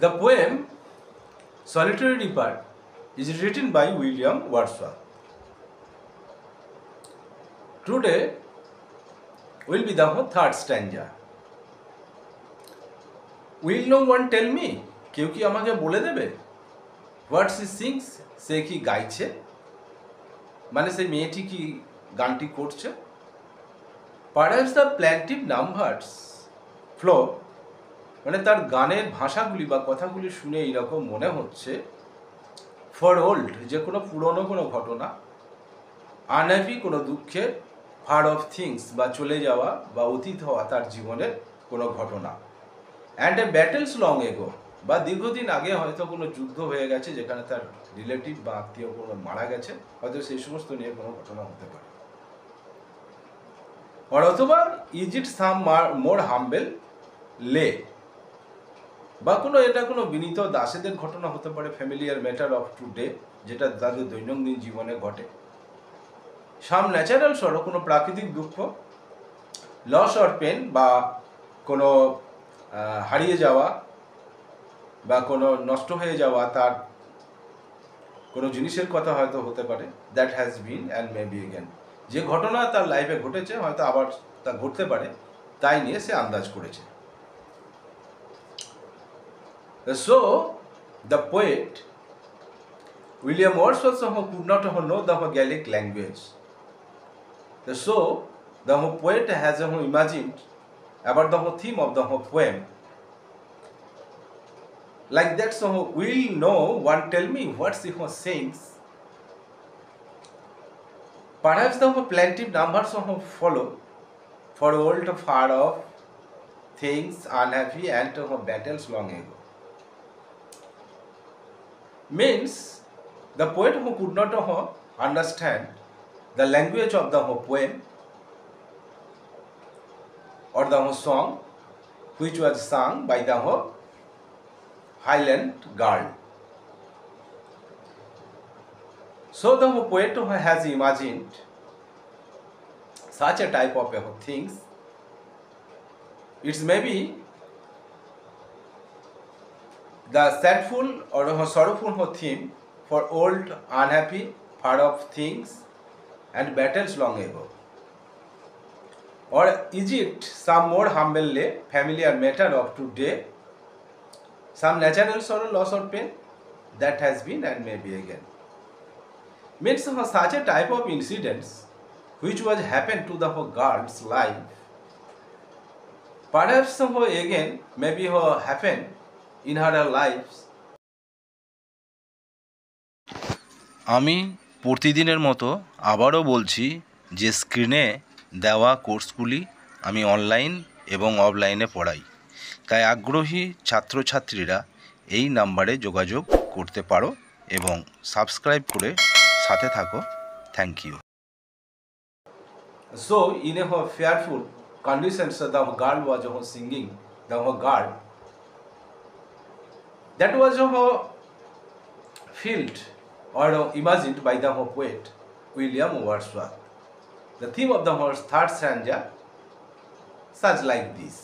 The poem Solitary Reaper is written by William Wordsworth. Today will be the third stanza. Will no one tell me? কেউ কি আমাকে বলে দেবে? What she sings, সে কি গাইছে? মানে সেই মেয়েটি কি গানটি করছে? Perhaps the plaintive numbers flow, মানে তার গানের ভাষাগুলি বা কথাগুলি শুনে এইরকম মনে হচ্ছে ফর ওল্ড, যে কোনো পুরনো কোনো ঘটনা, আনহ্যাপি কোনো দুঃখের, ফার অফ থিংস বা চলে যাওয়া বা অতীত হওয়া তার জীবনের কোনো ঘটনা, and a battles long ago, বা দীর্ঘদিন আগে হয়তো কোনো যুদ্ধ হয়ে গেছে যেখানে তার রিলেটিভ বা আত্মীয় কোনো মারা গেছে, হয়তো সেই সমস্ত নিয়ে কোনো ঘটনা হতে পারে। অথবা is it some more humble লে, বা কোনো এটা কোনো বিনীত দাসেদের ঘটনা হতে পারে, ফ্যামিলিয়ার ম্যাটার অফ টুডে, যেটা তাদের দৈনন্দিন জীবনে ঘটে। সাম ন্যাচারাল সরো, কোনো প্রাকৃতিক দুঃখ, লস অর পেন, বা কোনো হারিয়ে যাওয়া বা কোনো নষ্ট হয়ে যাওয়া তার কোনো জিনিসের কথা হয়তো হতে পারে, that has been and may be again, যে ঘটনা তার লাইফে ঘটেছে হয়তো আবার তা ঘটতে পারে, তাই নিয়ে সে আন্দাজ করেছে। So, the poet William Wordsworth could not know the Gaelic language. So, the poet has imagined about the theme of the poem. Like that, so will no one tell me what she sings? Perhaps the plaintive numbers follow, for old far off things unhappy and battles long ago. Means the poet who could not understand the language of the poem or the song which was sung by the Highland girl. So the poet has imagined such a type of things. It's maybe the sadful or sorrowful theme for old, unhappy, far off things and battles long ago. Or is it some more humble familiar matter of today, some natural sorrow, loss or pain that has been and may be again. Means such a type of incidents which was happened to the girl's life, perhaps again maybe happen in her lives. আমি প্রতিদিনের মতো আবারও বলছি যে স্ক্রিনে দেওয়া কোর্সগুলি আমি অনলাইন এবং অফলাইনে পড়াই, তাই আগ্রহী ছাত্রছাত্রীরা এই নাম্বারে যোগাযোগ করতে পারো এবং সাবস্ক্রাইব করে সাথে থাকো। Thank you. So in a fearful conditions, the girl was singing, the girl that was felt or imagined by the poet William Wordsworth. The theme of the third stanza such like this.